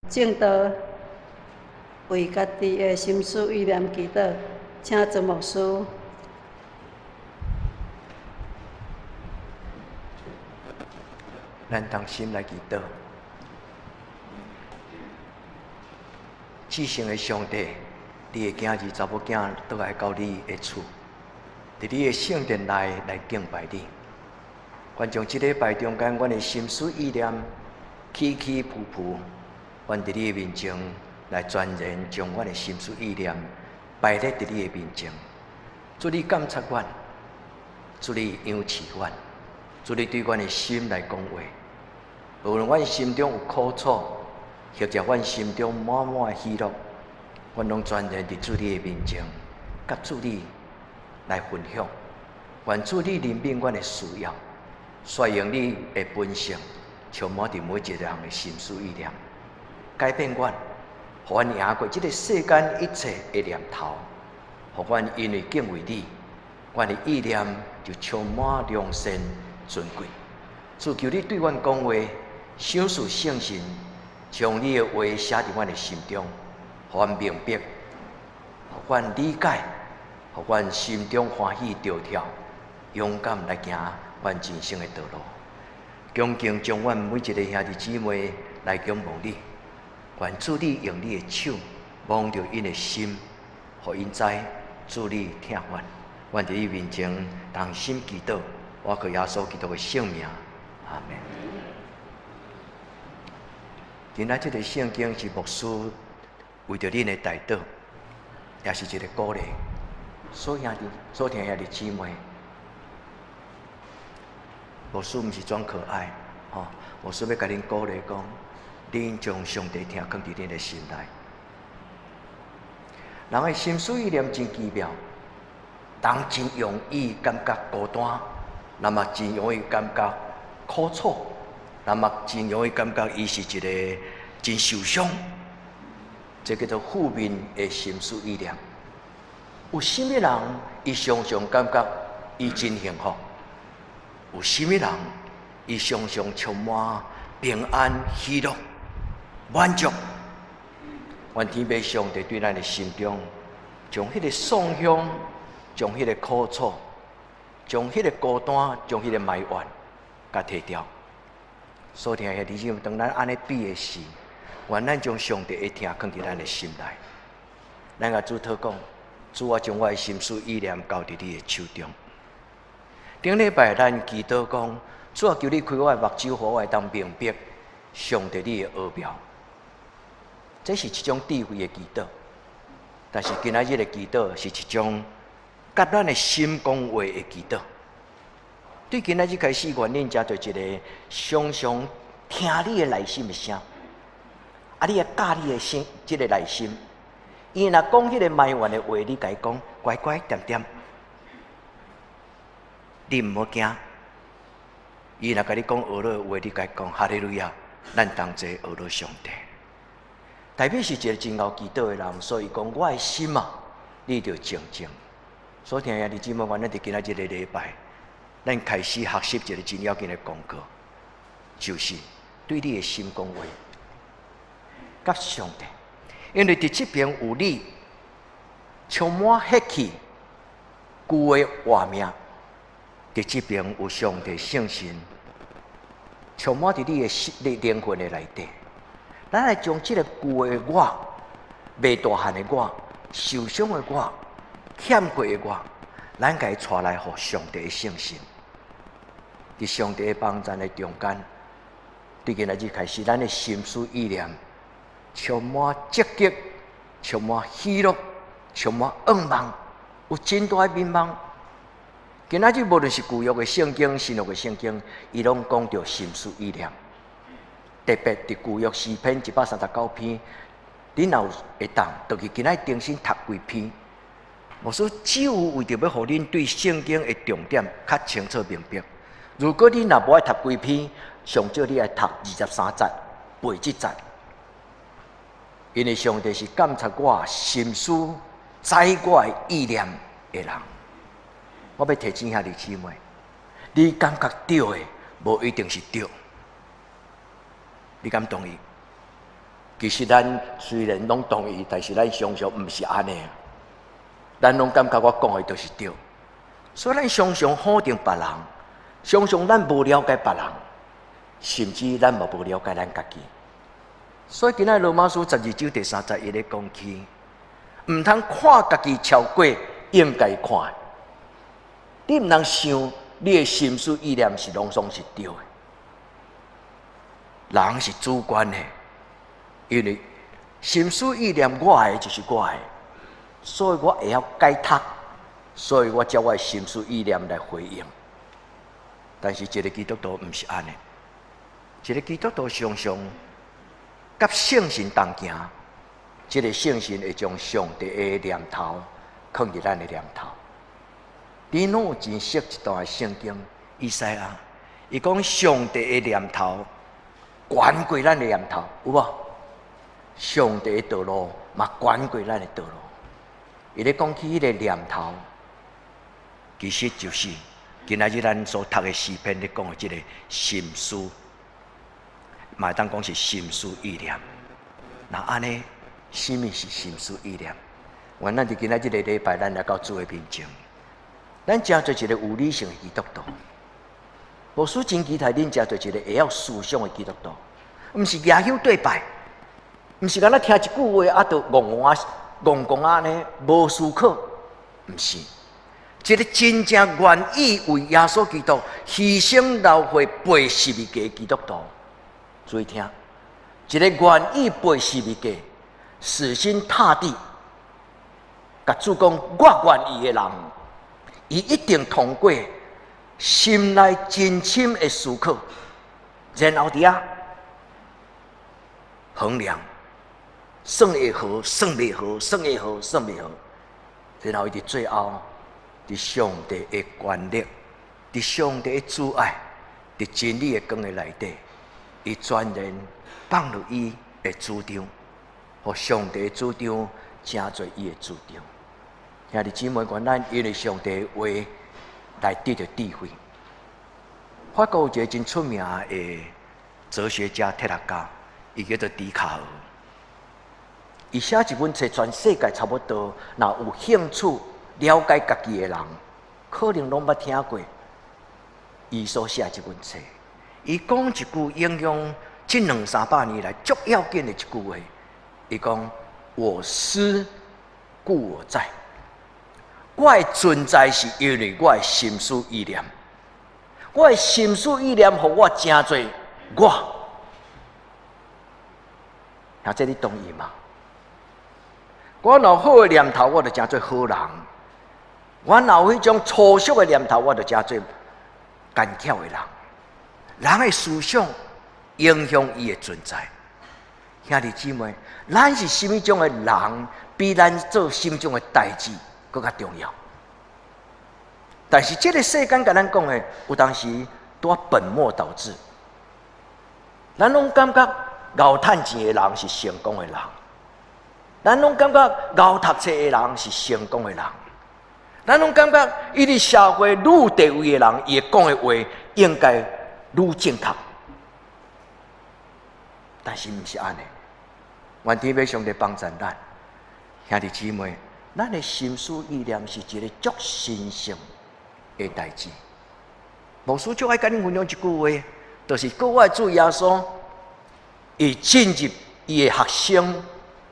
正道为家己的心思意念祈祷，请曾牧师。咱同心来祈祷。至圣的上帝，你的囝儿查某囝倒来到你的厝，伫你的圣殿内来敬拜你。愿将这礼拜中间，阮的心思意念起起伏伏，愿伫你的面前来全然将阮的心思意念摆列伫你的面前。祝你监察阮，祝你养持阮，祝你对阮的心来讲话。无论阮心中有苦楚，或者阮心中满满的喜乐，阮拢全然伫主你的面前，甲主你来分享。愿主你怜悯阮的需要，率用你的本性，充满伫每一个人的心思意念，改变阮，互阮赢过这个世间一切的念头，互阮因为敬畏你，阮的意念就充满良善尊贵。主求你对阮讲话。赏赐圣神，将你的话写伫阮的心中，互阮明白，互阮理解，互阮心中欢喜跳跳，勇敢来行阮人生的道路。恭敬将阮每一个兄弟姊妹来仰望你，愿主你用你的手摸着因的心，互因知主你疼阮。阮伫你面前同心祈祷，我靠耶稣基督的圣名，阿门。今仔这个圣经是牧师为着恁的代祷，也是一个鼓励。所听兄弟姊妹，牧师毋是装可爱，牧师要甲恁鼓励讲，恁将上帝听放伫恁的心内。人的心思意念真奇妙，人真容易感觉孤单，那么真容易感觉苦楚。那么真容易感觉伊是一个真受伤，这叫做负面的心思意念。有甚物人伊常常感觉伊真幸福，有甚物人伊常常充满平安、喜乐、满足。愿天父上帝对咱的心中，将迄个丧香，将迄个苦楚，将迄个孤单，将迄个埋怨，甲摕掉。所听的弟兄们，当咱安尼比的时，愿咱将上帝的听放伫咱的心内。咱甲主祷讲，主啊，将我的心思意念交伫你的手中。顶礼拜咱祈祷讲，主啊，求你开我的目睭，互我当明白上帝你的奥妙。这是一种智慧的祈祷，但是今仔日的祈祷是一种甲咱的心讲话的祈祷。对今仔日开始，愿恁才做一个常常听你的内心的声，你也教你的心，这个内心。伊若讲迄个埋怨的话，你甲伊讲乖乖点点，你毋好惊。伊若甲你讲恶乐的话，你甲伊讲哈利路亚，咱同齐恶乐上帝。代表是一个真够祈祷的人，所以讲我的心啊，你着静静。所听兄弟姊妹，愿咱伫今仔日的礼拜。咱开始学习一个真要紧的功课，就是对你的心讲话，甲上帝。因为伫这边有你充满血气、旧的活命，伫这边有上帝圣神充满伫你的灵魂的内底。咱来将这个旧的我、未大汉的我、受伤的我、欠缺的我，咱甲伊带来互上帝的圣神。伫上帝的帮助的中间，对今仔日开始，咱的心思意念充满积极，充满喜乐，充满愿望，有真大的面望。今仔日无论是旧约的圣经、新约的圣经，伊拢讲到心思意念。特别伫旧约诗篇139篇，恁若会当，就去今仔日重新读几篇。牧师只有为着要互恁对圣经的重点较清楚明白。如果你若无爱读几篇，上少你爱读23节、背7节，因为上帝是监察我心思、知我的意念的人。我要提醒兄弟姊妹，你感觉对的，无一定是对。你敢同意？其实咱虽然拢同意，但是咱常常毋是安尼。咱拢感觉我讲的都是对，所以咱常常否定别人，常常咱无了解别人，甚至咱嘛无了解咱家己。所以今仔罗马书12章第31咧讲起，毋通看家己超过应该看的。你毋通想你的心思意念是拢总是对的，人是主观的，因为心思意念我的就是我的。所以我会晓解读，所以我照我的心思意念来回应。但是一个基督徒毋是安尼，一个基督徒常常甲圣神同行，这个圣神会将上帝的念头放入咱的念头。你拢有真熟一段圣经，以赛亚，伊讲上帝的念头悬过咱的念头，有无？上帝的道路嘛悬过咱的道路。伊咧讲起迄个念头，其实就是今仔日咱所读的诗篇咧讲的即个心思，嘛当讲是心思意念。那安尼，什么是心思意念？原咱伫今仔日个礼拜，咱来到主的面前，咱真做一个有理性的基督徒。无输真期待恁真做一个会晓思想的基督徒，毋是牙口对白，毋是敢若听一句话啊，就戆戆安尼无思考，毋是一个真正愿意为耶稣基督牺牲流血背十字架基督徒。注意听，一个愿意背十字架、死心塌地，甲主讲我愿意的人，伊一定通过心内真深的思考，然后伫遐衡量。算会好，算袂好，算会好，算袂好。然后伊伫最后，伫上帝的权力，伫上帝的主爱，伫真理的光的内底，伊全然放入伊的主张，互上帝的主张成做伊的主张。兄弟姊妹，愿咱因为上帝的话来得到智慧。法国有一个真出名的哲学家、哲学家，伊叫做笛卡尔。伊写一本册，全世界差不多，若有兴趣了解家己的人，可能拢捌听过伊所写这本册。伊讲一句影响这200-300年来足要紧的一句话，伊讲：我思故我在。我的存在是因为我的心思意念，我的心思意念，互我真做我。那这你同意吗？我若有好的念头，我就真做好人；我若有迄种粗俗的念头，我就真做干巧的人。人的思想影响伊的存在。兄弟姊妹，咱是什么种的人，比咱做心中的代志更加重要。但是这个世间甲咱讲的，有当时都本末倒置。咱拢感觉熬趁钱的人是成功的人。咱拢感觉熬读册的人是成功的人，咱拢感觉伊伫社会愈有地位的人，伊讲的话应该愈正确。但是毋是安尼，愿天父上帝帮助咱，兄弟姊妹，咱的心思意念是一个足神圣的代志。牧师就爱甲恁分享一句话，就是各位主耶稣，伊进入伊的学生。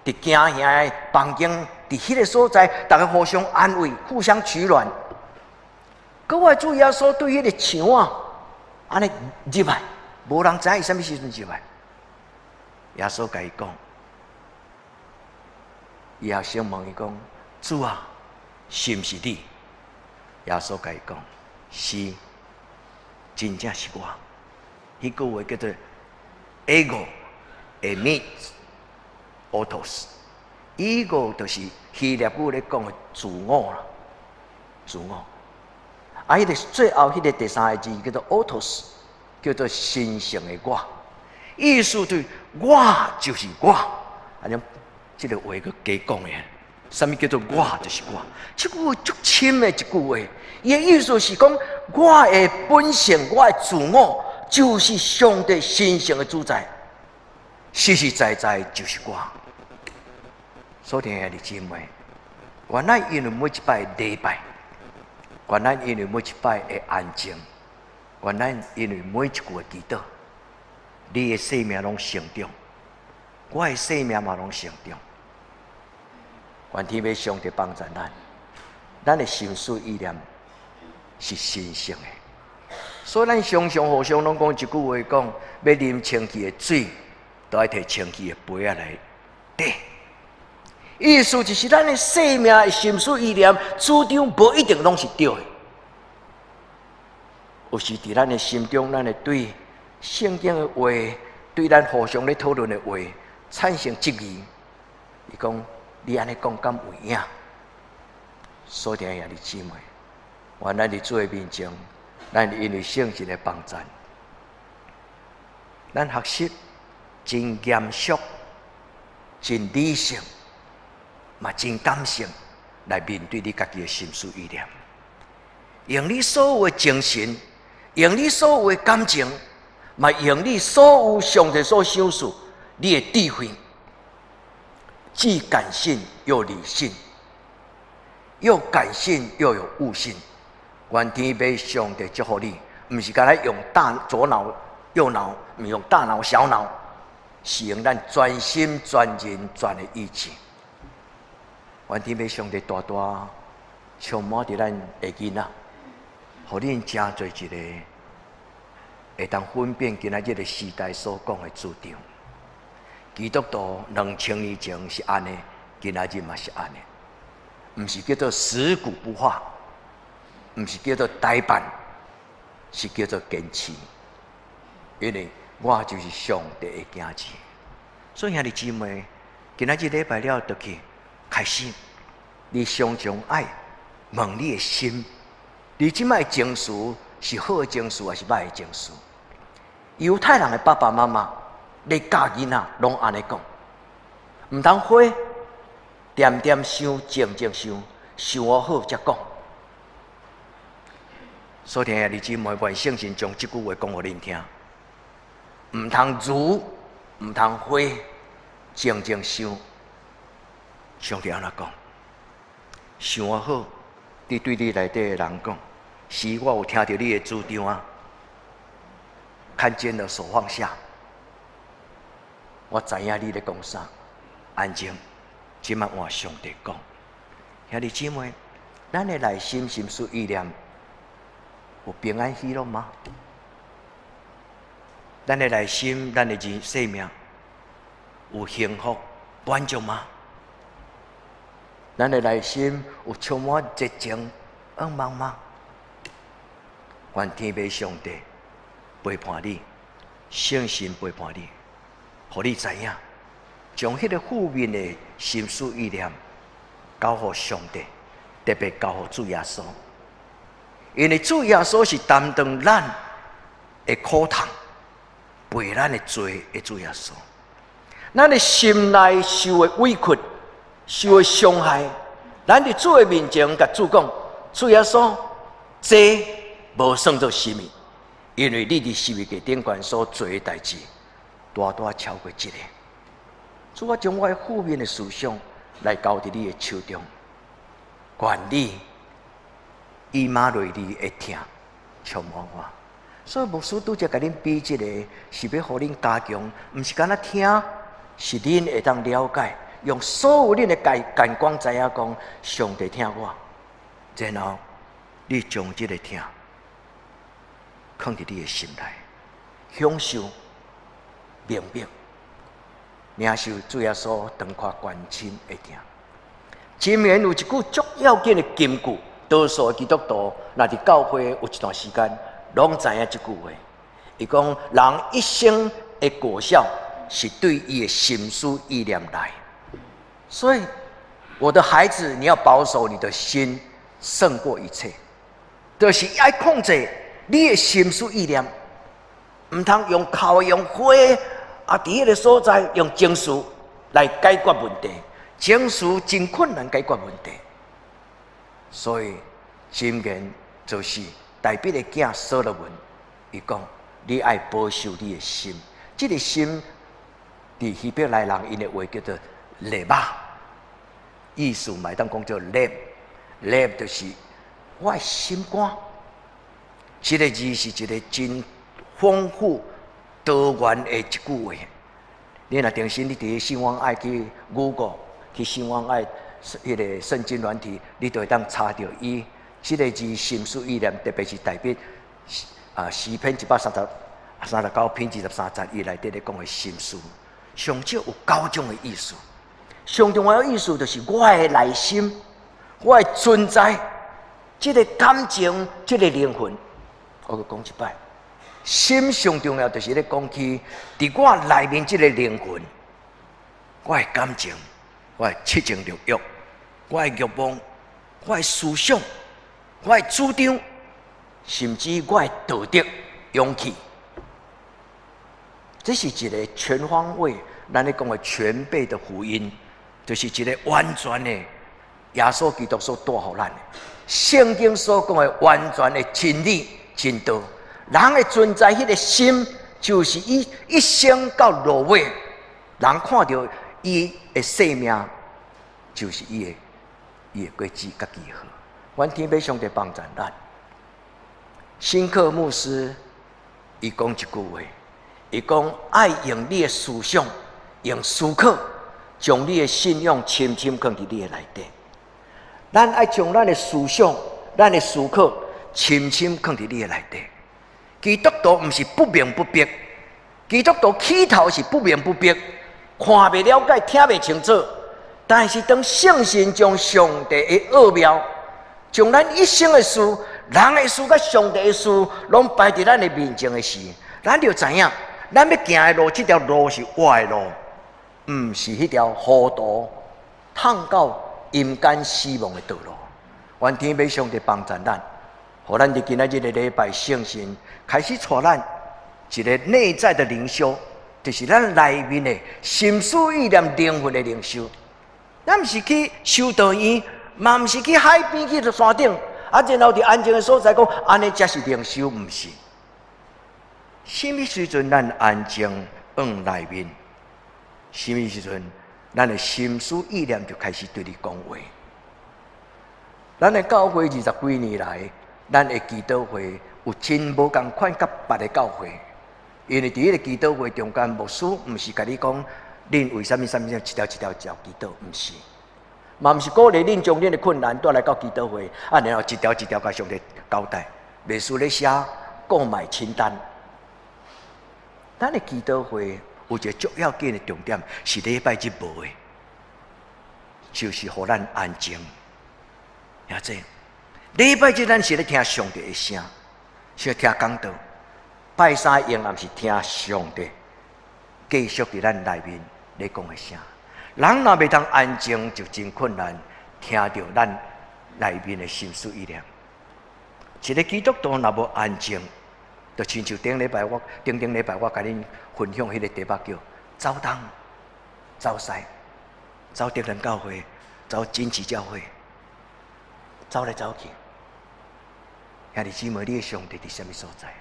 伫惊吓的房间，伫迄个所在，大家互相安慰，互相取暖。各位主耶稣对迄个墙啊，安尼入来，无人知伊什么时阵入来。耶稣甲伊讲，伊学生问伊讲：“主啊，是毋是你？”耶稣甲伊讲：“是，真正是我。”迄句话叫做 “ego emis”。autos，ego 就是希腊语咧讲的自我啦，自我。啊，迄个最后迄个第三个字叫做 autos， 叫做神圣的我。意思对，我就是我。啊，像这个话个加讲的，什么叫做我就是我？这句话足深的一句话，伊的意思是讲，我的本性，我的自我，就是上帝神圣的主宰。实实在在就是我。所听的姊妹，原来因为每一摆礼拜，原来因为每一摆的安静，原来因为每一句的祈祷，你的生命拢成长，我的生命嘛拢成长。愿天父上帝帮助咱的心思意念是神圣的。所以咱常常互相拢讲一句话，讲要啉清气的水，都要摕清气的杯仔来滴。意思就是咱的生命的心思意念主张无一定拢是对的，有时伫咱的心中，咱会对圣经的话，对咱互相咧讨论的话产生质疑。伊讲你安尼讲敢有影？所听兄弟姊妹，原来伫主的面前，咱因为圣经的帮助，咱学习真严肃、真理性，嘛真感性来面对你家己的心思意念，用你所有的精神，用你所有的感情，嘛用你所有上帝所赏赐你的智慧，既感性又理性，又感性又有悟性。愿天父上帝祝福你，不是干来用左脑、右脑，不是用大脑、小脑，是用咱专心、专人、专的意志。愿天父上帝大大充满伫咱的囡仔，互恁真做一个会当分辨今仔日的时代所讲的主张。基督徒2000年前是安尼，今仔日嘛是安尼，不是叫做死骨不化，不是叫做呆板，是叫做坚持。因为我就是上帝的子子。所以兄弟姊妹，今仔日礼拜了，就去开始，你常常爱问你的心，你即摆情绪是好的情绪还是歹的情绪？犹太人的爸爸妈妈咧教囡仔拢安尼讲，唔通花点点想，静静想，想好才讲。所以听兄弟姊妹，愿圣神将即句话讲互恁听，唔通如，唔通花，静静想。上帝安怎讲？想好，你对你内底的人讲，是我有听到你的主张啊，看见了手放下，我知影你咧讲啥，安静，即摆换上帝讲。兄弟姊妹，咱的内心心思意念有平安喜乐吗？咱的内心，咱的生命有幸福满足吗？咱的内心有充满热情、渴望吗？愿天父上帝陪伴你，圣神陪伴你，互你知影，将迄个负面的心思意念交予上帝，特别交予主耶稣，因为主耶稣是担当咱的苦痛，背咱的罪的主耶稣。咱的心内受的委屈、受的伤害，咱伫主的面前甲主讲，主耶稣，这无算作什么，因为你伫十字架顶悬所做的代志，大大超过这个。主啊，将我的负面的思想来交伫你的手中，愿你以马内利的疼充满我。所以牧师拄则甲恁比这个，是要互恁加强，毋是干那听，是恁会当了解，用所有恁的眼光知影讲，上帝听我，然后你将这个听放伫你的心内，享受明白，领受主耶稣长阔关心的疼。前面有一句足要紧的金句，多数基督徒若伫教会有一段时间，拢知影这句话。伊讲，人一生的果效是对伊的心思意念来。所以，我的孩子，你要保守你的心，胜过一切。就是要控制你的心思意念，唔通用口用花啊，伫迄个所在用情绪来解决问题。情绪真困难解决问题，所以箴言就是大卫的囝所罗门，伊讲：你爱保守你的心，这个心伫希伯来人因的话叫做列巴，意思嘛当讲叫列，列就是我的心肝。这个字是一个真丰富多元的一句话。你若定心，你伫新网爱去 Google 去新网爱迄个圣经软体，你就会当查到伊这个字心思意念，特别是代表诗篇139篇23节以内底咧讲的心思，上少有9种的意思。上重要的意思就是我的内心，我的存在，这个感情，这个灵魂。我讲一摆，心上重要就是咧讲起伫我内面这个灵魂，我的感情，我的七情六欲，我的欲望，我的思想，我的主张，甚至我的道德、勇气。这是一个全方位，咱咧讲的全备的福音，就是一个完全的耶稣基督所带予咱的圣经所讲的完全的真理。真道，人的存在，迄个心，就是伊一生到落尾，人看到伊的生命，就是伊的果子甲记号。阮天父上帝帮助咱。新克牧师伊讲一句话，伊讲爱用你的思想，用思考，将你的信仰深深放伫你的内底。咱爱将咱的思想，咱的思考。深深放伫你的内底。基督徒毋是不明不白，基督徒起头是不明不白，看袂了解，听袂清楚。但是当圣神将上帝的奥妙，将咱一生的事、人的事、甲上帝的事，拢摆伫咱的面前的时，咱就知影，咱要行的路，这条路是歪的路，毋是迄条糊涂、通到阴间死亡的道路。愿天父上帝帮助咱。互咱伫今仔日的礼拜圣神开始带咱一个内在的灵修，就是咱内面的心思意念、灵魂的灵修。咱毋是去修道院，嘛毋是去海边去山顶，然后伫安静的所在讲安尼才是灵修，毋是。什么时阵咱安静往内面？什么时阵咱的心思意念就开始对你讲话？咱的教会20几年来。咱的祈祷会有真无共款，甲别的教会，因为伫迄个祈祷会中间，牧师毋是甲你讲，恁为什么一条一条祈祷，毋是，嘛毋是鼓励恁将恁的困难带来到祈祷会，然后一条一条甲上帝交代，袂输咧写购买清单。咱的祈祷会有一个足要紧的重点，是礼拜日无的，就是互咱安静，也这。礼拜日咱是咧听上帝的声，是咧听讲道。拜三用暗是听上帝继续伫咱内面咧讲的声。人若袂通安静，就真困难听到咱内面的心思意念。一个基督徒若无安静，就亲像顶礼拜我甲恁分享迄个题目叫走东走西，走德仁教会，走真奇教会，走来走去。兄弟姊妹，你的上帝伫什么所在？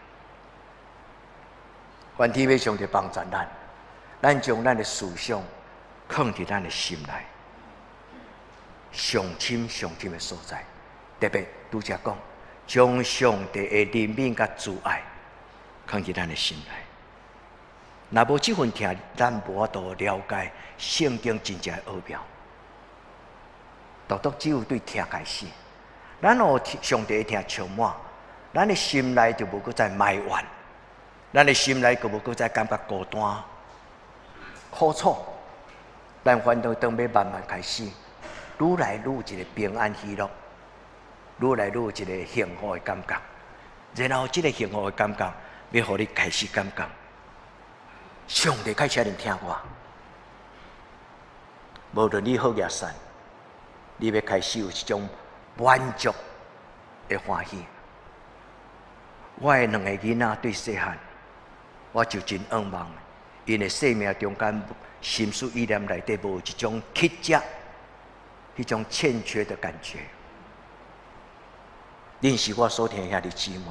愿天父上帝帮助咱，咱将咱的思想放伫咱的心内，上深的所在。特别拄则讲，将上帝的怜悯甲慈爱放伫咱的心内。若无这份听，咱无法度了解圣经真正的奥妙。独只有对听开始，咱互上帝的听充满。咱的心内就无搁再埋怨，咱的心内就无搁再感觉孤单、苦楚。咱烦恼当要慢慢开始，愈来愈有一个平安喜乐，愈来愈有一个幸福的感觉。然后，这个幸福的感觉，要互你开始感觉，上帝开始来听我。无论你好也善，你要开始有一种满足的欢喜。我的2个囡仔对细汉，我就真仰望，因的生命中间心思意念内底无一种乞食、迄种欠缺的感觉。恁是我所听兄弟姊妹，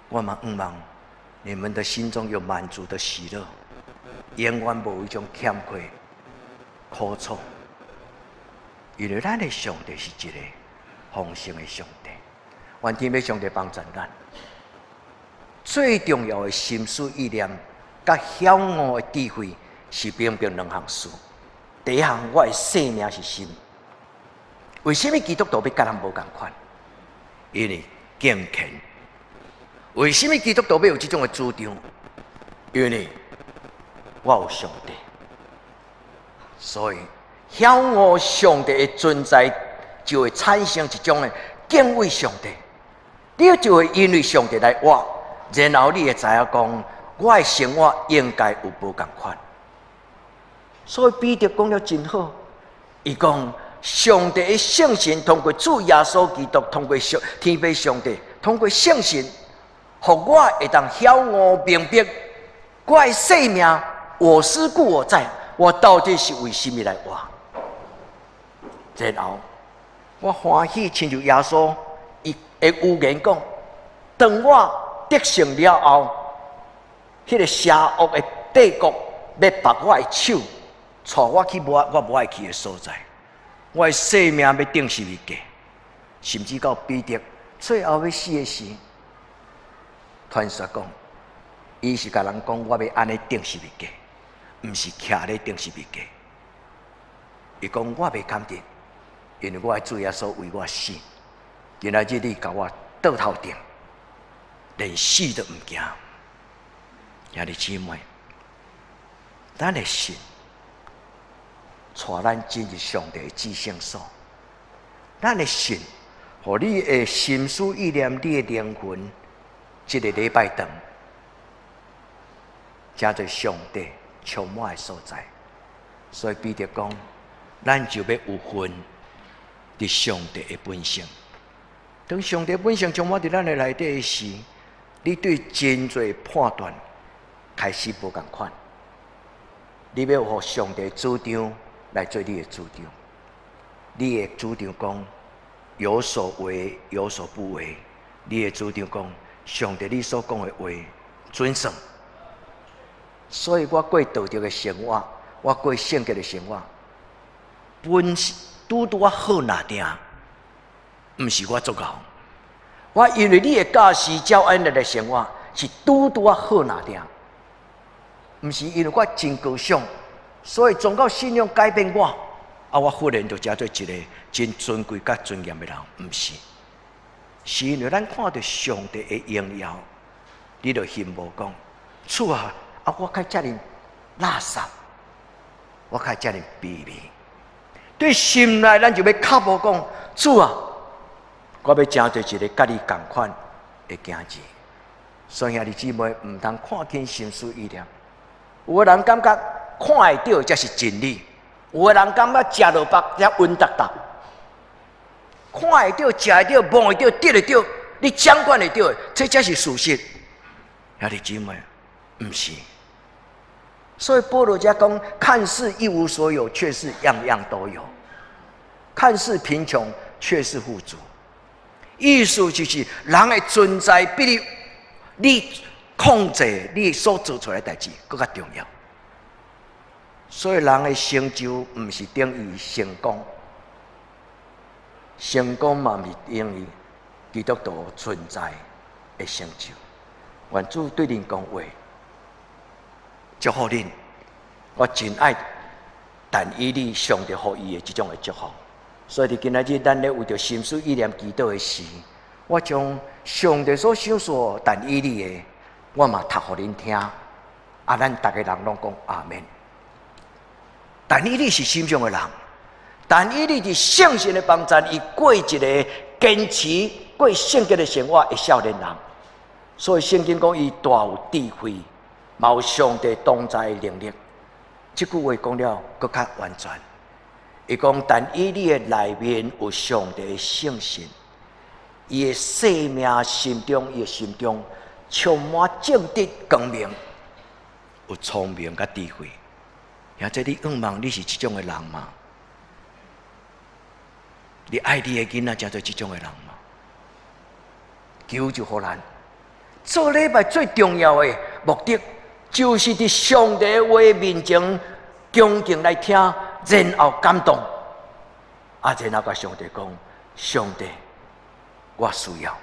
我嘛仰望你们的心中有满足的喜乐，永远无有一种欠缺、苦楚，因为咱的上帝是一个丰盛的上帝，愿天父上帝帮助咱。最重要的心思意念，甲晓悟的智慧，是平平两项事。第一项，我的生命是心。为什么基督徒要甲咱无共款？因为敬虔。为什么基督徒要有这种的主张？因为我有上帝，所以晓悟上帝的存在，就会产生一种的敬畏上帝。你就会因为上帝来活，然后你会知影讲，我的生活应该有无共款。所以彼得讲了真好，伊讲上帝的圣神通过主耶稣基督，通过天父上帝，通过圣神，互我会当晓悟明白，我的生命，我思故我在，我到底是为什么来活？然后我欢喜，亲像耶稣伊会有言讲，当我得胜了后，迄个邪恶的帝国要拔我的手，带我去我不爱去的所在。我的生命要定十字架，甚至到彼得最后要死的时，传说讲，伊是甲人讲，我要安尼定十字架，毋是徛咧定十字架。伊讲我袂甘定，因为我的主耶稣为我死，今仔日你甲我倒头定，连死都毋惊。兄弟姊妹，咱的心。带咱进入上帝的至圣所，咱的心，互你的心思意念，你的灵魂，这个礼拜堂，正在上帝充满的所在。所以彼得讲，咱就要有份伫上帝的本性。当上帝本性充满伫咱的内底时，你对真侪判断开始无共款。你要互上帝主张。来做你的主张，你的主张讲有所为有所不为，你的主张讲上帝你所讲的话准算。所以我过道德的生活，我过圣洁的生活，本是拄啊好哪定，毋是我作搞。我因为你的教示教安尼的生活是拄啊好哪定，毋是因为我真高尚。所以，从到信仰改变我，我忽然就成做一个真尊贵、甲尊严的人，毋是？是因为咱看到上帝的荣耀，你就羡慕讲：主啊，我较遮尔垃圾，我较遮尔卑微。对心内，咱就要靠步讲：主啊，我要成做一个甲你同款的行子。所以兄弟姊妹，毋通看轻心思意念。有的人感觉。看会到才是真理，有的人感觉食落腹才稳当当。看会到、食会到、摸会到、得会到，你掌管会到，这才是事实。兄弟姊妹，毋是。所以保罗家讲，看似一无所有，却是样样都有；看似贫穷，却是富足。意思就是人的存在比你控制你所做出来的代志更加重要。所以人的成就毋是等于成功，成功嘛毋是等于基督徒存在的成就。愿主对恁讲话，祝福恁。我真爱但以理上帝予伊的这种的祝福。所以今仔日咱咧为着心思意念祈祷的时，我将上帝所想说但以理的，我嘛读互恁听。咱大家人拢讲阿们。但以理是心上的人，但以理是圣神的帮助，伊过一个坚持过圣洁的生活的少年人。所以圣经讲伊大有智慧，嘛有上帝同在的能力。这句话讲了更较完全。伊讲但以理的内面有上帝的圣神，伊的生命心中，伊的心中充满正直光明，有聪明甲智慧。现在你仰望你是这种的人吗？你爱你的囡仔才做这种的人吗？求就互咱做礼拜最重要的目的，就是伫上帝的话面前恭敬来听，然后感动，然后甲上帝讲：上帝，我需要。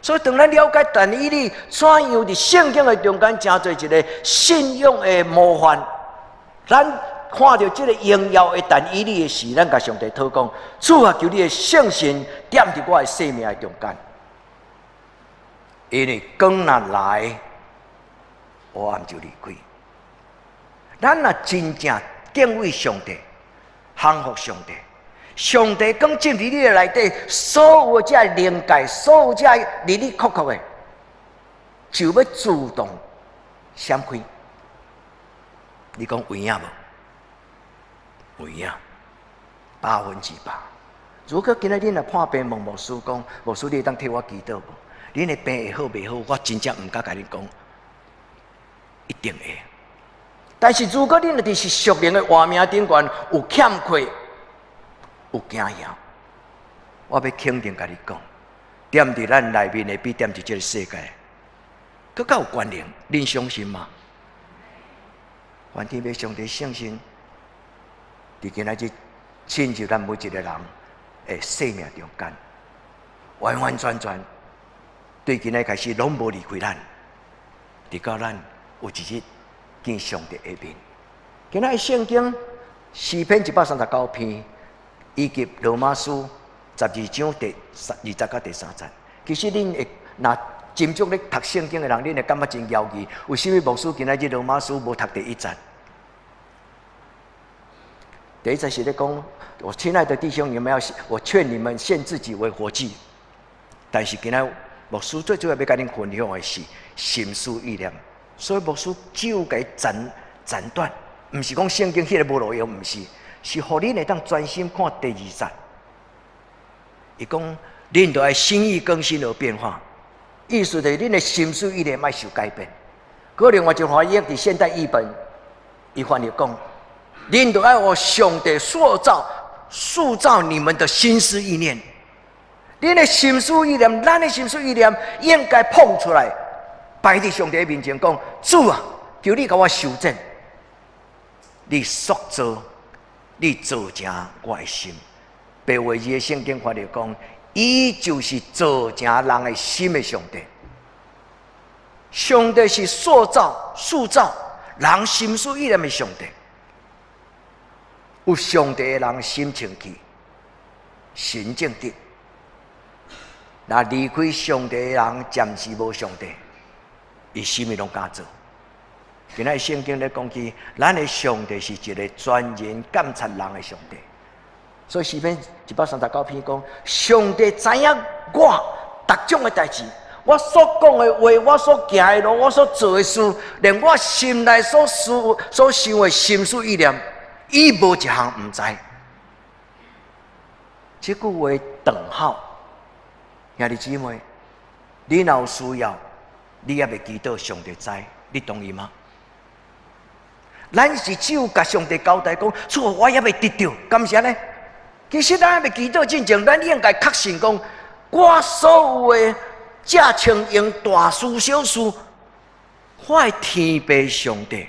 所以，当咱了解但以理怎样伫圣经的中间，真做一个信仰的模范，咱看到这个荣耀的但以理的时，咱甲上帝祷讲：主啊，求你的圣神点伫我的生命的中间，因为光若来，黑暗就离开。咱若真正敬畏上帝，降服上帝。上帝讲进入你的内底，所有这灵界，所有这离离曲曲的，就要自动闪开。你讲有影无？有影，100%。如果今日恁来破病问牧师讲，牧师你当替我祈祷无？恁的病会好袂好？我真正唔敢甲恁讲，一定会。但是如果恁就是属灵的活命顶悬有欠缺。有惊吓，我要肯定甲你讲，踮伫咱内面的比踮伫这个世界，更较有关联。恁相信吗？愿天父上帝圣神，伫今仔日亲入咱每一个人的生命中间，完完全全对今仔开始拢无离开咱，直到咱有一日见上帝的面。今仔圣经诗篇139篇。以及罗马书12章第20到第3节，其实恁会若斟酌咧读圣经的人，恁会感觉真摇异。为什么牧师今仔日罗马书无读第1节？第1节是咧讲，我亲爱的弟兄，你们要，我劝你们献自己为活祭。但是今仔牧师最主要要甲恁分享的是心思意念，所以牧师只有甲伊斩断，毋是讲圣经迄个无路用，毋是。是，互恁会当专心看第2节。伊讲，恁就爱心意更新而变化，意思就是恁的心思意念要受改变。搁另外一翻译伫现代译本，伊翻译讲，恁就爱互上帝塑造你们的心思意念。恁的心思意念，咱的心思意念应该捧出来，摆伫上帝面前讲：主啊，求你甲我修正，你塑造。你造成我的心，白话字的圣经翻译讲，伊就是造成人的心的上帝。上帝是塑造人心思意念的上帝。有上帝的人心清气，神正直；那离开上帝的人，暂时无上帝，伊什么拢敢做。今仔圣经咧讲起，咱的上帝是一个专人监察人的上帝。所以诗篇139篇讲，上帝知影我各种的代志，我所讲的话，我所行的路，我所做的事，连我心内所想的心思意念，伊无一项唔知。这句话等号，兄弟姊妹，你若有需要，你也袂祈祷上帝知，你同意吗？咱是只有甲上帝交代讲，主我也未得到，感谢呢。其实咱还未祈祷之前，咱应该确信讲，我所有的这情形大事小事，我的天父上帝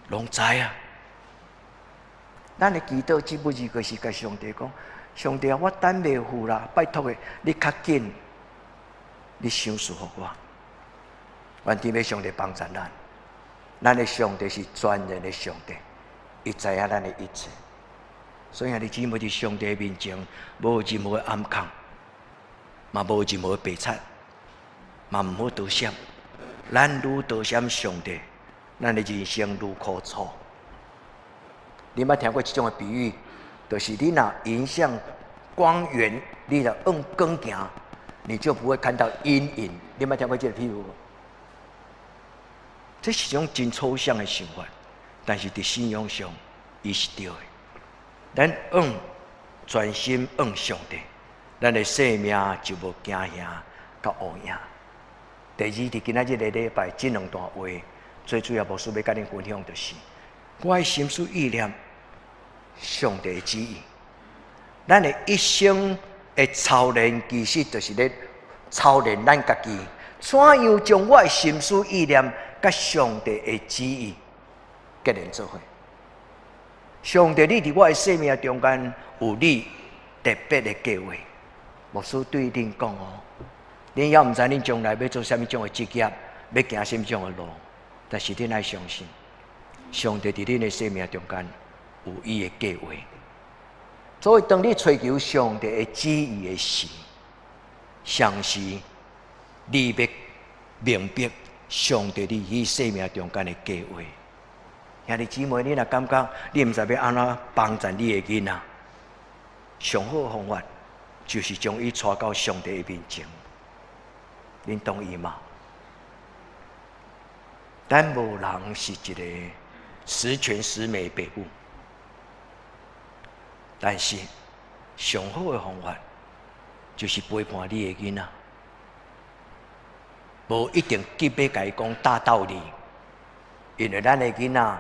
拢知啊。咱的祈祷只不过就是甲上帝讲，上帝啊，我等袂赴啦，拜托的，你较紧，你想事互我。愿天父上帝帮助咱。咱的上帝是全能的上帝，伊知影咱的一切，所以兄弟姊妹伫上帝面前，无任何的暗藏，嘛无任何的白贼，嘛毋好多想。咱愈多想上帝，咱的人生愈苦楚。你捌听过这种的比喻？就是你若迎向光源，你若用光行，你就不会看到阴影。你捌听过这个譬如？这是一种真抽象的想法，但是伫信仰上，伊是对的。咱专心上帝，咱的生命就无惊吓甲乌影。第二，伫今仔日的礼拜，这两段话，最主要牧师要甲恁分享就是，我的心思意念，上帝的旨意。咱的一生的操练，其实就是咧操练咱家己，怎样将我的心思意念甲上帝的旨意结连做伙。上帝，你伫我的生命中间有你特别的计划。牧师对恁讲哦，恁也毋知恁将来要做啥物种的职业，要行啥物种的路，但是恁爱相信，上帝伫恁的生命中间有伊的计划。所以，当你追求上帝的旨意的时，上时你要明白上帝伫伊生命中间的计划。兄弟姊妹，你若感觉你毋知要安怎帮助你的囡仔，上好的方法就是将伊带到上帝的面前。恁同意吗？咱无人是一个十全十美的父母，但是上好的方法就是陪伴你的囡仔，无一定急要甲伊讲大道理，因为咱的囡仔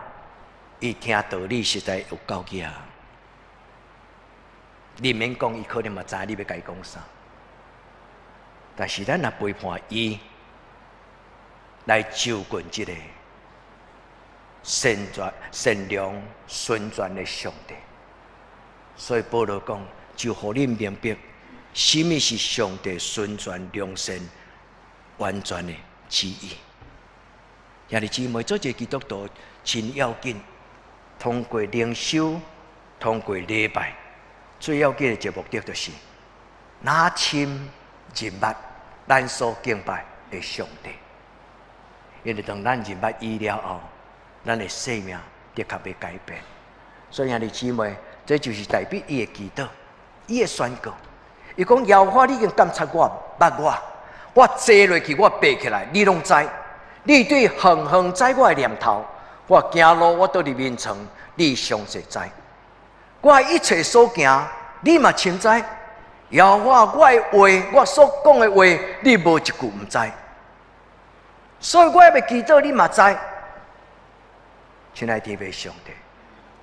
伊听道理实在有够惊。你免讲，伊可能嘛知你要甲伊讲啥，但是咱若陪伴伊来就近这个善良顺转的上帝。所以保罗讲，就互你明白，什么是上帝顺转良善完全的旨意。兄弟姊妹，做一个基督徒真要紧，通过灵修，通过礼拜，最要紧的一个目的就是，拿亲认捌咱所敬拜的上帝。因为当咱认捌伊了后，咱的生命的确要改变。所以兄弟姊妹，这就是代表伊的祈祷，伊的宣告。伊讲：耶和华，你已经监察我、捌我坐落去，我爬起来，你拢知。你对恒恒知我的念头，我行路我倒伫面床，你详细知。我一切所行，你嘛清知。耶和华，我的话，我所讲的话，你无一句毋知。所以我要祈祷，你嘛知。亲爱的天父上帝，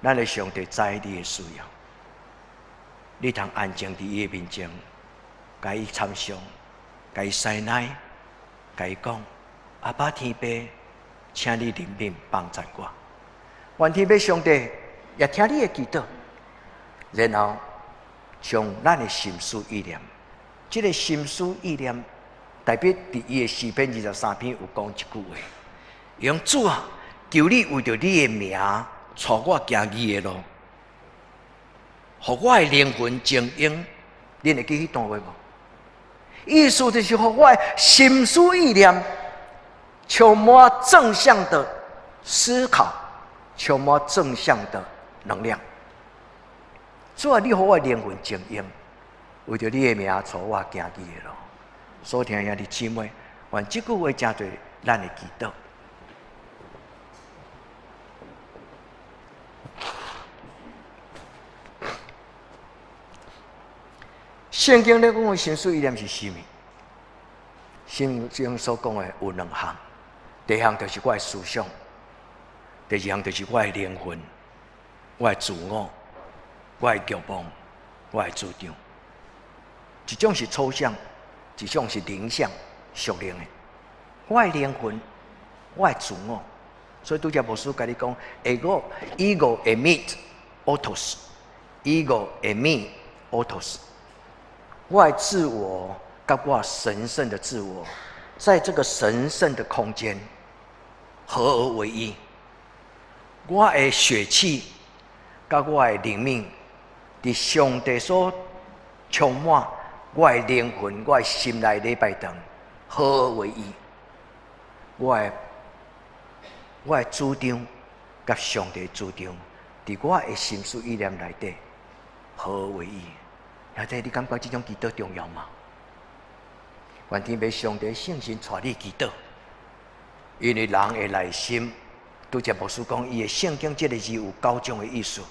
咱的上帝知你的需要，你通安静伫伊的面前，甲伊参详，甲伊塞奶，甲伊讲：阿爸天父，请你怜悯帮助我。愿天父上帝也听你的祈祷，然后将咱的心思意念，这个心思意念代表伫伊的诗篇23篇有讲一句话：用主啊，求你为着你的名，带我行义的路，互我的灵魂静养。恁会记迄段话无？意思就是互我的心思意念充满正向的思考，充满正向的能量。主啊，你互我的灵魂静养，为着你的名，带我行义的路。所听兄弟姊妹，愿这句话真对咱的祈祷。圣经咧讲的心思意念是什么？圣经所讲的有两项，第一项就是我的思想，第二项就是我的灵魂，我的自我，我的欲望，我的主张。一种是抽象，一种是灵象、属灵的。我的灵魂，我的自我。所以拄则牧师甲你讲 ，ego emit autos， ego emit autos。我的自我跟我神圣的自我，在这个神圣的空间合而为一。我的血气跟我的灵命，伫上帝所充满，我的灵魂、我的心内礼拜堂合而为一。我的主张跟上帝主张，伫我的心思意念内底合而为一。兄弟，你感觉这种祈祷重要吗？愿天父上帝圣神带你祈祷，因为人的内心，拄则牧师讲，伊的圣经这个字有9种的意思。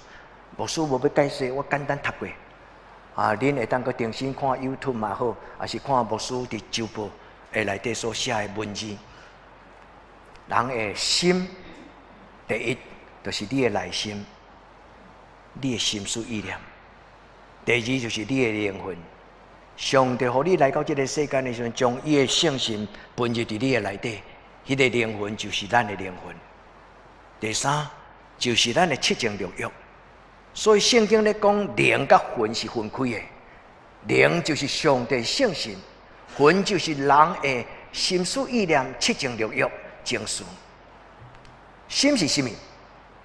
牧师无要解释，我简单读过。恁会当去重新看 YouTube 嘛好，还是看牧师伫周报的内底所写的文字。人的心，第一就是你的内心，你的心思意念。第二就是你的灵魂，上帝互你来到这个世间的时候，将伊的圣神分入伫你的内底，迄个灵魂就是咱的灵魂。第三，就是咱的七情六欲。所以圣经咧讲，灵甲魂是分开的。灵就是上帝圣性，魂就是人的心思意念、七情六欲、情绪。心是什么？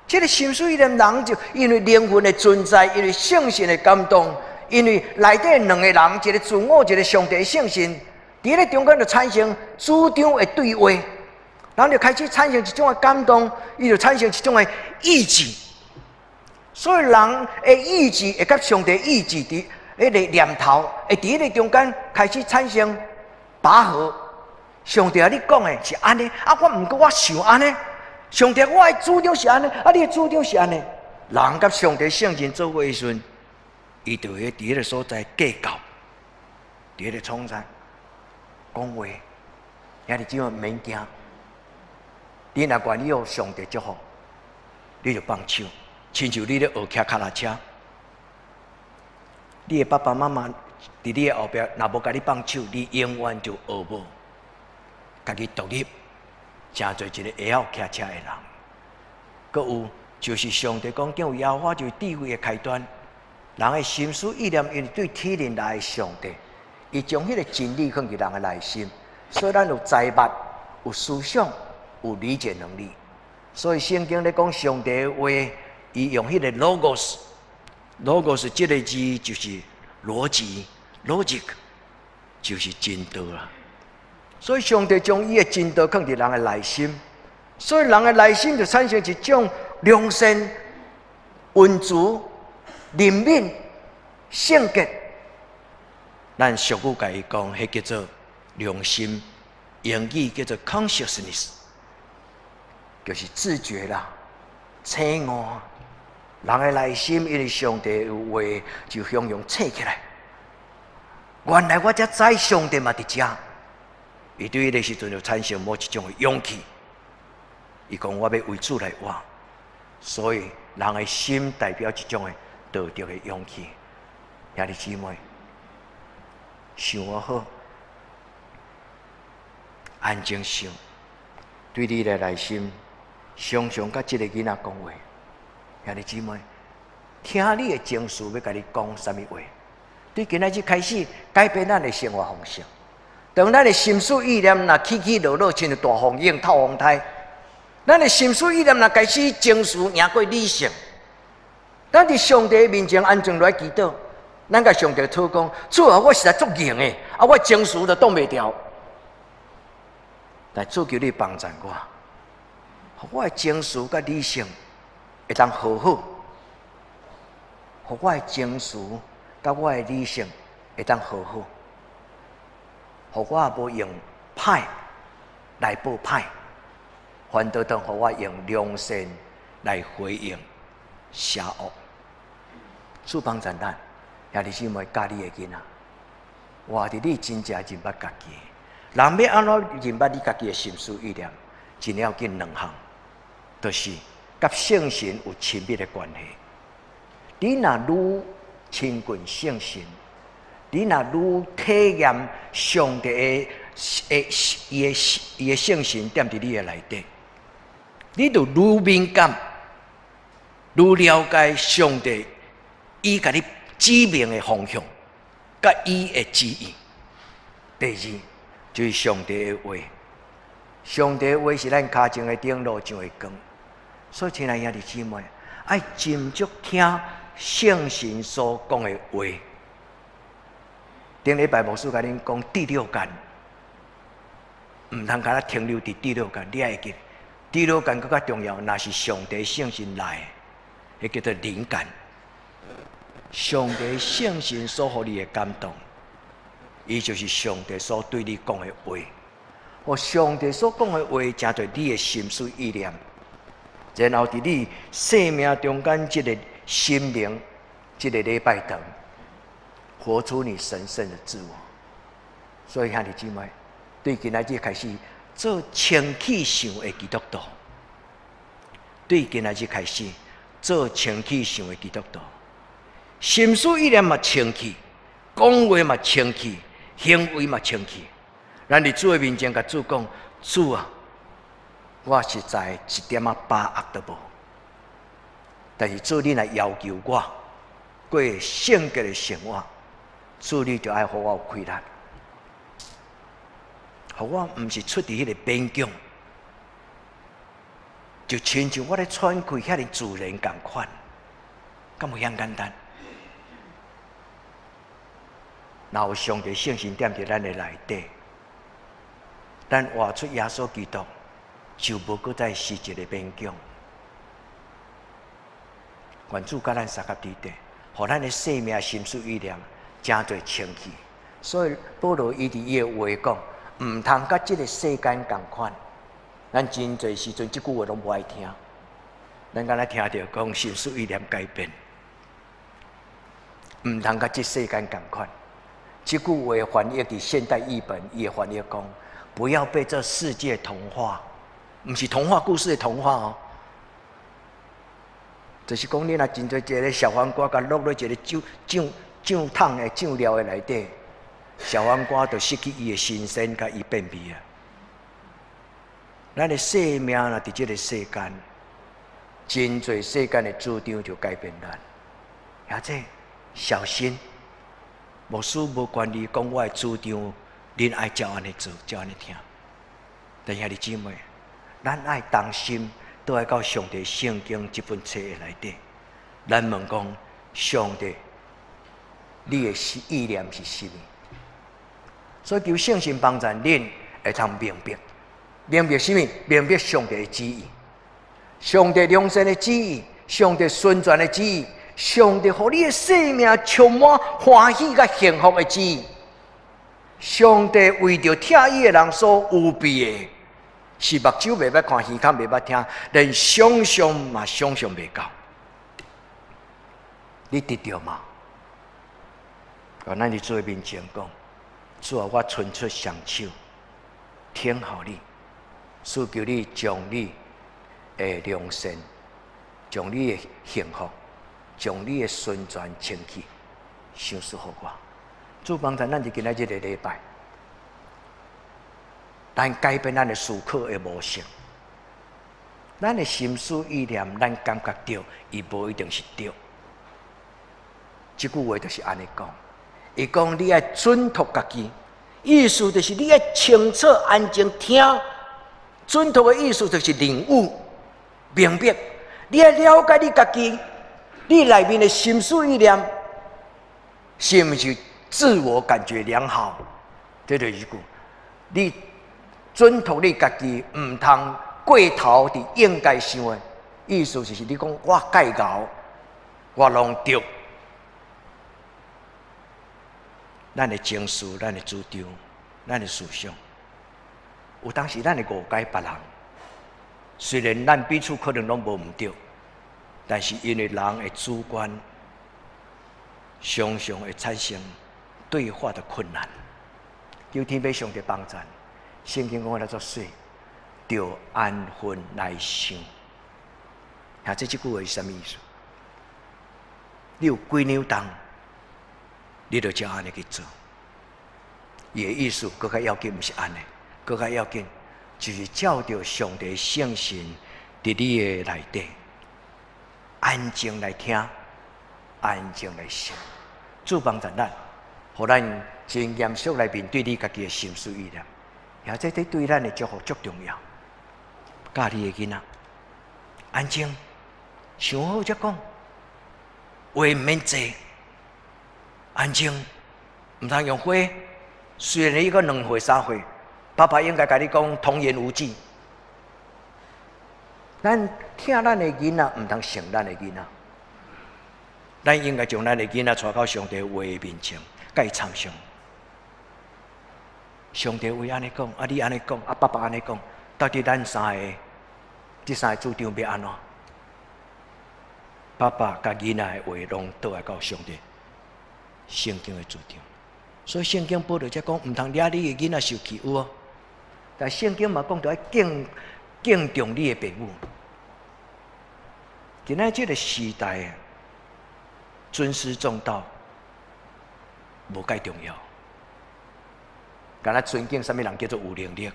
这个心思意念，人就因为灵魂的存在，因为圣性的感动，因为内底两个人，一个自我，一个上帝的圣性，伫咧中间就产生主张的对话，人就开始产生一种的感动，伊就产生一种的意志。所以人的意志会甲上帝意志伫迄个念头，会伫迄个中间开始产生拔河。上帝啊，你讲的是安尼，啊，我毋过我想安尼。上帝，我的主张是安尼，啊，你的主张是安尼。人甲上帝圣经做伙的时阵，伊就会伫迄个所在计较，伫迄个创啥讲话，兄弟姊妹免惊。你若愿意互上帝祝福，你就放手。亲像你咧学骑脚踏车，你的爸爸妈妈伫你的后壁，若无甲你放手，你永远就学无，家己独立，真做一个会晓骑车的人。搁有就是上帝讲，敬畏耶和华就是智慧的开端。人的心思意念，因为对天灵来的上帝，伊将迄个真理放伫人的内心，所以咱有财物、有思想、有理解能力。所以圣经咧讲上帝的话。伊用迄个 logos 这个字就是逻辑 ，logic 就是真道啦。所以上帝将伊的真道放伫人的内心，所以人的内心就产生一种良善、温慈、怜悯、圣洁。咱俗语甲伊讲，迄叫做良心，英语叫做 consciousness， 就是自觉啦、醒悟。人的内心因为上帝有话，就向用醒起来。原来我才知上帝嘛伫遮，伊对迄个时阵就产生某一种的勇气。伊讲我要为主来活，所以人的心代表一种的道德的勇气。兄弟姊妹，想好，安静想，对你的内心，常常甲这个囡仔讲话。兄弟姊妹，听你的情绪要甲你讲什么话？对今仔日开始改变咱的生活方式。当咱的心思意念若起起落落，像大风涌透风台，咱的心思意念若开始情绪赢过理性，咱伫上帝面前安静来祈祷，咱甲上帝讨讲：主啊，我实在足硬的，啊，我情绪都挡袂牢。但主求你帮助我，我的情绪甲理性。会当和好，互我的情绪甲我的理性会当和好，互我也无用歹来报歹，反倒当互我用良善来回应邪恶。主帮助咱，兄弟姊妹教你的囡仔，活伫你真正认捌家己。人要安怎认捌你家己的心思意念？真要紧两项，就是甲圣神有亲密的关系。你若愈亲近圣神，你若愈体验上帝伊的圣神踮伫你的内底，你就愈敏感，愈了解上帝伊甲你指明的方向，甲伊的旨意。第二就是上帝的话，上帝的话是咱脚前的灯，路上的光。所以，亲爱兄弟姊妹，爱斟酌听圣神所讲的话。顶礼拜牧师甲恁讲第六感，毋通甲咱停留伫第六感，你爱记，第六感更较重要。若是上帝圣神来的，迄叫做灵感。上帝圣神所予你的感动，伊就是上帝所对你讲的话。和上帝所讲的话，成做你的心思意念。然后伫你生命中间，这个心灵，这个礼拜堂，活出你神圣的自我。所以兄弟姊妹，对今仔日开始做清气想的基督徒，对今仔日开始做清气想的基督徒，心思意念嘛清气，讲话嘛清气，行为嘛清气。咱伫主的面前甲主讲：主啊，我实在一点仔把握都无。但是主你来要求我过圣洁的生活，主你就爱互我有开力，互我毋是出伫迄个边境，就亲像我咧喘气遐尼自然共款，敢有遐简单？若有上帝圣神踮伫咱的内底，咱活出耶稣基督，就无搁再是一个边境。愿主甲咱三甲伫地，互咱的生命、心思、意念真侪清气。所以保罗伊伫伊的话讲，毋通甲即个世间共款。咱真侪时阵，即句话拢无爱听。咱敢若听到讲心思意念改变，毋通甲即世间共款。即句话翻译伫现代译本，伊会翻译讲：不要被这世界同化，毋是童话故事的童话哦。就是讲，你若真侪一个小黄瓜，甲落在一个酱桶的酱料的内底，小黄瓜就失去伊的新鲜，甲伊变味啊。咱的生命若伫即个世间，真侪世间的主张就改变咱。或者小心，牧师无管你讲我的主张，恁爱照安尼做，照安尼听。但兄弟姊妹，咱爱当心。都爱到上帝圣经这本册的内底，咱问讲上帝，你的意念是什么？所以求圣神帮助恁会通明白，明白什么？明白上帝的旨意，上帝良善的旨意，上帝顺转的旨意，上帝互你的生命充满欢喜甲幸福的旨意，上帝为着听伊的人所有备的。是目睭袂捌看，耳孔袂捌听，连想象嘛想象袂到。你得到吗？咱伫主的面前讲，主啊，我伸出双手，听候你，祈求你将你的良善，将你的幸福，将你的顺转清气，赏赐互我。主帮助咱就今仔日个礼拜。咱改变咱的思考的模式，咱的心思意念，咱感觉对，伊无一定是对。这句话就是安尼讲，伊讲你爱准托家己，意思就是你爱清楚、安静听。准托的意思就是领悟、明白，你爱了解你家己，你内面的心思意念是毋是自我感觉良好？这就是一句，你。准托你家己，毋通过头伫应该想的，意思就是你讲我介熬，我拢对。咱的情绪、咱的主张、咱的思想，有当时咱会误解别人。虽然咱彼此可能拢无毋对，但是因为人的主观，常常会产生对话的困难。求天父上帝帮助。圣经讲来作说，着安分来想。啊，这句话是什么意思？你有几两重，你就照安尼去做。伊的意思，更较要紧，毋是安尼，更较要紧，就是照着上帝圣神伫你的内底，安静来听，安静来想。主帮助咱，互咱真严肃来面对你家己的心思意念。也这对咱的祝福足重要。教你的囡仔，安静，想好才讲，话毋免济，安静，毋通用火。虽然你个2岁3岁，爸爸应该甲你讲童言无忌。咱听咱的囡仔，毋通想咱的囡仔。咱应该将咱的囡仔带到上帝话的面前，甲伊参详。上帝为安尼讲，啊你安尼讲，啊爸爸安尼讲，到底咱这三个主张要安怎？爸爸甲囡仔的话，拢倒来到上帝圣经的主张。所以圣经保罗才讲，毋通惹你的囡仔受欺负哦。但圣经嘛讲，着要敬重你的父母。今仔这个时代，尊师重道无介重要。敢若尊敬什么人叫做有能力？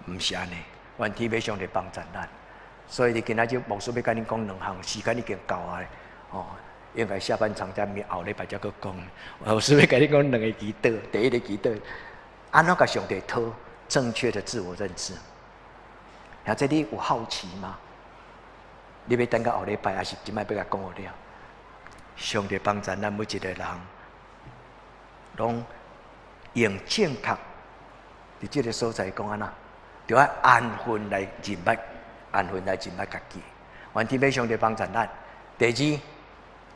毋是安尼，愿天父上帝帮助咱。所以你今仔日牧师要甲恁讲两项，时间已经到啊！哦，应该下半场才后礼拜才去讲。牧师要甲恁讲两个祈祷，第一个祈祷，安怎甲上帝讨正确的自我认知？然后这你有好奇吗？你要等到后礼拜，还是今摆要甲讲好了？上帝帮助咱每一个人，拢用正确伫这个所在讲安那，就要安分来认捌。安分来尽捌家己，愿天父上帝帮助咱。第二，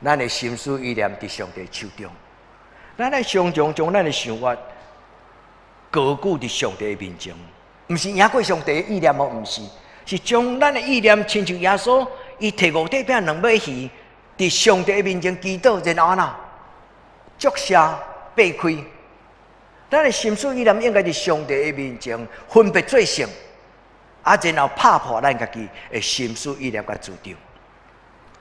咱的心思意念伫上帝手中，咱来常常将咱的想法高举伫上帝的面前，毋是赢过上帝的意念哦，毋是，是将咱的意念亲像耶稣，伊摕五块饼两尾鱼，伫上帝的面前祈祷，然后安那注射掰开，咱的心思意念应该伫上帝的面前分别做成。然后拍破咱家己的心思意念甲主张，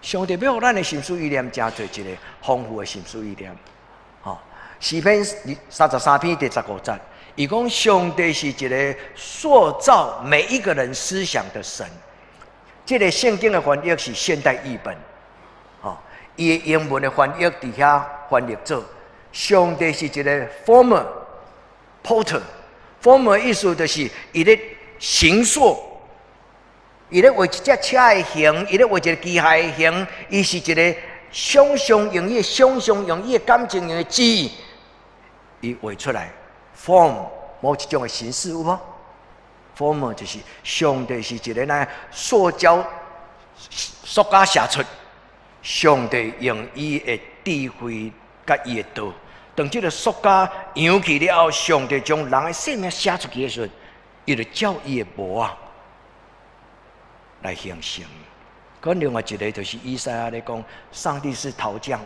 上帝要互咱的心思意念真做一个丰富的心思意念。诗篇33篇第15节，伊讲上帝是一个塑造每一个人思想的神。这个圣经的翻译是现代译本，伊的英文的翻译底下翻译做上帝是一个 former potter。former 意思就是伊咧形塑，伊咧画一只车的形，伊咧画一个机械的形，伊是一个想象用伊的感情用的记忆，伊画出来 form 某一种的形式有无 ？form 就是上帝是一个那塑胶写出，上帝用伊的智慧甲伊的道，当这个塑胶扬起了后，上帝将人的生命写出去的时候。伊就照伊的模啊来形成。咁另外一个就是以赛亚咧讲，上帝是陶匠，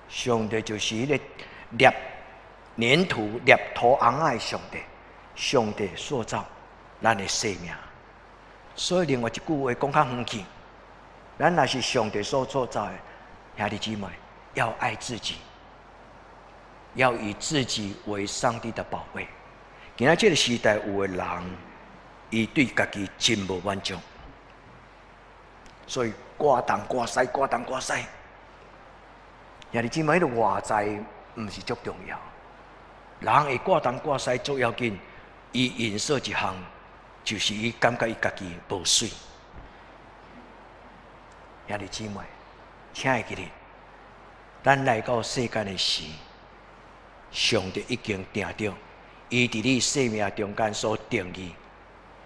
上帝就是迄个捏粘土、捏土红仔的上帝。上帝塑造咱的生命。所以另外一句话讲较远去，咱若是上帝所塑造的兄弟姊妹，要爱自己，要以自己为上帝的宝贝。今仔这个时代有的人，伊对家己真无满足，所以挂东挂西，兄弟姊妹，迄个外在毋是足重要，人会挂东挂西足要紧。伊因说一项，就是伊感觉伊家己无水。兄弟姊妹，请会记咧，咱来到世间的时，上帝已经定着。伊伫你生命中间所定义，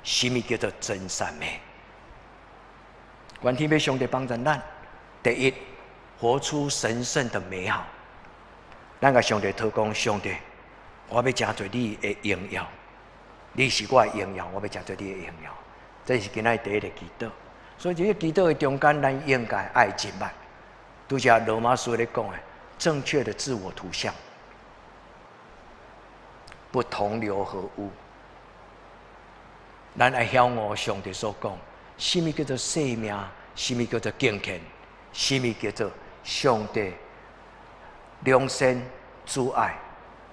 什么叫做真善美？愿天父上帝帮助咱，第一，活出神圣的美好。咱甲上帝讨讲，上帝，我要真做你的荣耀，你是我的荣耀，我要真做你的荣耀。这是今仔第一个祈祷。所以这个祈祷的中间，咱应该爱敬拜。拄则罗马书咧讲的，正确的自我图像。不同流合污，咱爱晓悟上帝所讲，什么叫做生命？什么叫做敬虔？什么叫做上帝良善、主爱、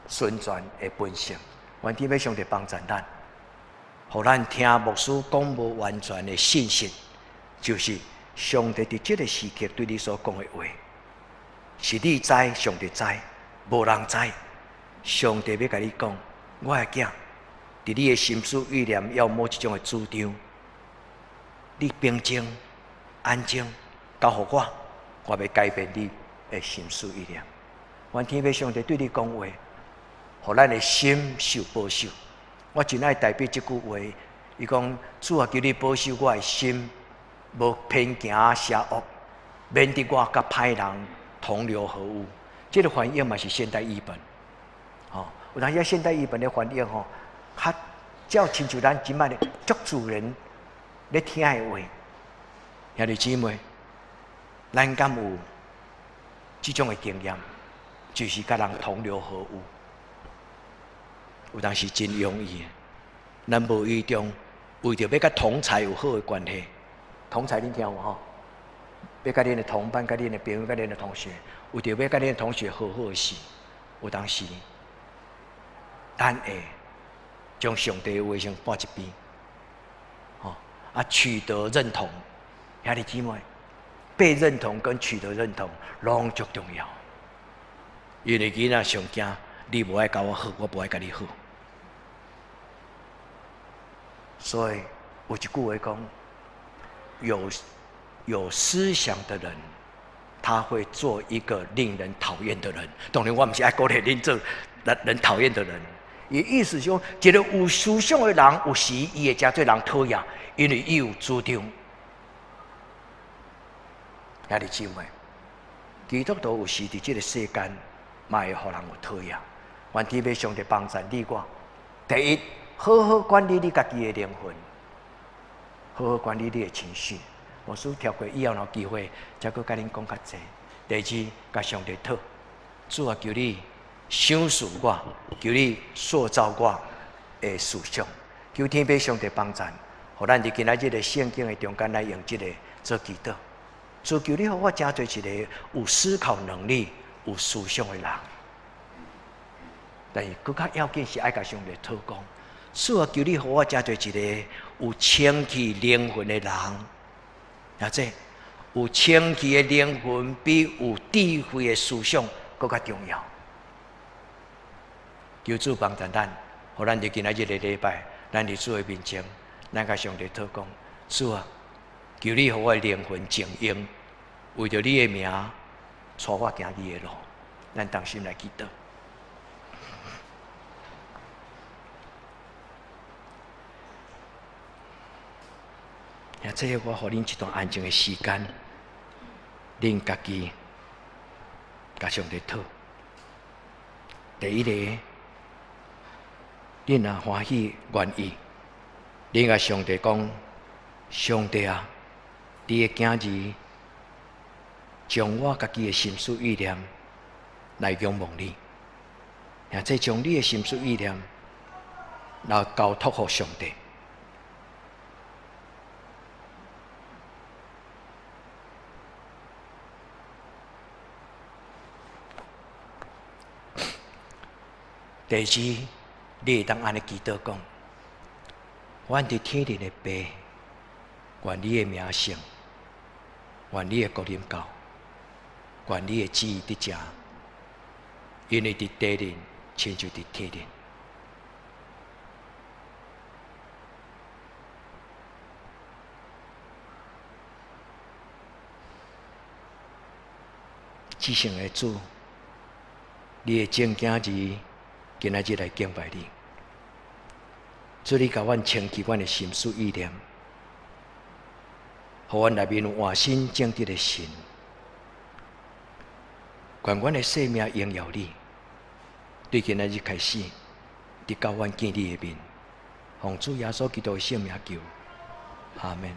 顺转的本性？愿天父上帝帮助咱，互咱听牧师讲无完全的信息，就是上帝伫这个时刻对你所讲的话，是你知，上帝知，无人知。上帝要甲你讲。我的囝，伫你的心思意念要某一种的主张，你平静、安静，交互我要改变你的心思意念。愿天父上帝对你讲话，互咱的心受保守。我真爱代表这句话，伊讲主啊，求你保守我的心，无偏行邪恶，免得我甲歹人同流合污。这个翻译嘛是现代译本，有当时现代译本的翻译较较亲像咱即摆的足主人咧听的话。兄弟姊妹，咱敢有这种的经验，就是甲人同流合污。有当时真容易，咱无意中为着要甲同才有好的关系，同才恁听有要甲恁的同伴、甲恁的朋友、甲恁的同学，为着要甲恁的同学好好的事，有当时。咱会将上帝的话先放一边，取得认同，兄弟姊妹，被认同跟取得认同拢足重要。因为囡仔上惊，你无爱甲我好，我无爱甲你好。所以有一句话讲，有思想的人，他会做一个令人讨厌的人。当然，我不是爱鼓励恁做人讨厌的人。伊意思说，一个有思想的人，有时伊会真做人讨厌，因为伊有主张。兄弟姊妹，基督徒有时伫这个世间，嘛会互人有讨厌。愿天父上帝帮助你我。第一，好好管理你家己的灵魂，好好管理你的情绪。牧师跳过以后有机会，再搁甲恁讲较济。第二，甲上帝讨，主啊，求你赏赐我，求你塑造我的思想，求天父上帝帮助，互咱伫今仔日的圣经的中间来用这个做祈祷。主求你，互我真做一个有思考能力、有思想的人。但是更较要紧是爱甲上帝讨讲，主啊，求你，互我真做一个有清气灵魂的人。或者有清气的灵魂，比有智慧的思想更加重要。求主帮助咱，互咱伫今仔日的礼拜，咱伫主的面前，咱甲上帝讨讲：主啊，求你互我的灵魂静用，为着你的名，带我行你的路。咱同心来祈祷。也这我互恁一段安静的时间，恁家己甲上帝讨。第一个，恁若欢喜愿意，恁甲上帝讲：上帝啊，你的囝儿将我家己的心思意念来仰望你，也这将你的心思意念来交托给上帝。第二，你会当安尼祈祷讲：阮伫天顶的爸，愿你的名圣，愿你的国临到，愿你的旨意伫遮，因为伫地顶，亲像伫天顶。至圣的主，你的正囝儿。今仔日来敬拜你，主你甲阮清起阮的心思意念，互阮内面有换心正直的心，愿阮的生命荣耀你。对今仔日开始，直到阮见你的面，奉主耶稣基督的圣名求，阿门。